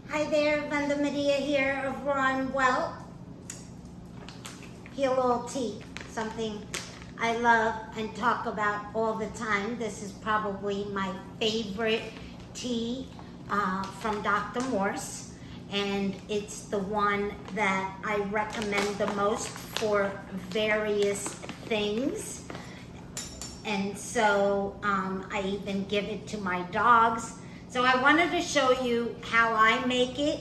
Hi there, Vanda here of rawandwell. Heal all tea, something I love and talk about all the time. This is probably my favorite tea from Dr. Morse, and it's the one that I recommend the most for various things. And so I even give it to my dogs. So I wanted to show you how I make it.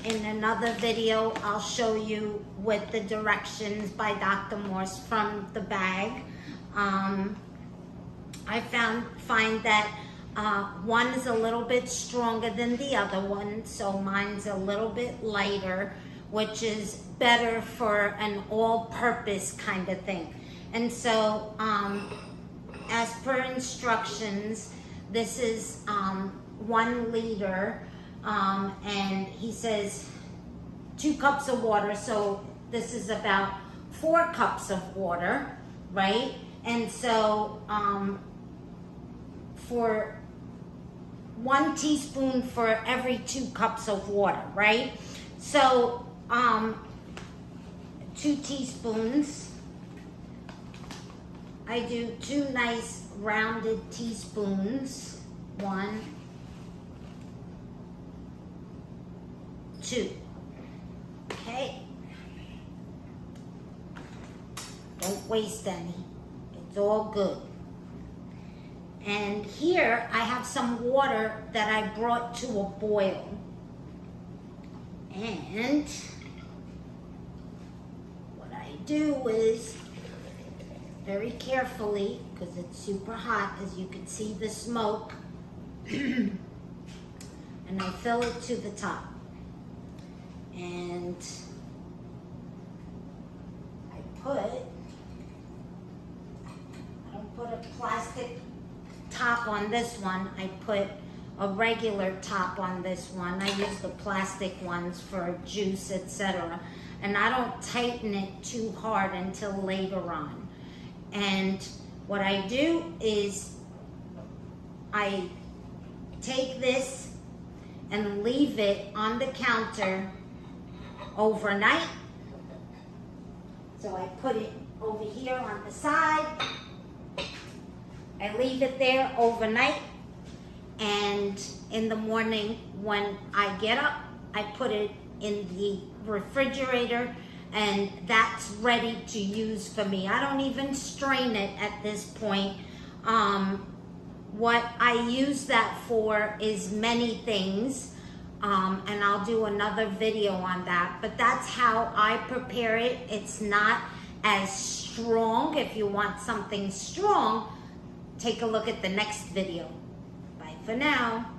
In another video, I'll show you with the directions by Dr. Morse from the bag. I find that one is a little bit stronger than the other one, so mine's a little bit lighter, which is better for an all-purpose kind of thing. And so, as per instructions, this is 1 liter, and he says 2 cups of water, so this is about 4 cups of water, right? And so for 1 teaspoon for every 2 cups of water, right? So 2 teaspoons. I do 2 nice rounded teaspoons. 1, 2. Okay. Don't waste any. It's all good. And here I have some water that I brought to a boil. And what I do is, very carefully, because it's super hot, as you can see the smoke, and I fill it to the top. And I don't put a plastic top on this one, I put a regular top on this one. I use the plastic ones for juice, etc. And I don't tighten it too hard until later on. And what I do is I take this and leave it on the counter overnight. So I put it over here on the side. I leave it there overnight, and in the morning when I get up, I put it in the refrigerator, and that's ready to use for me. I don't even strain it at this point. What I use that for is many things, and I'll do another video on that, but that's how I prepare it. It's not as strong. If you want something strong, take a look at the next video. Bye for now.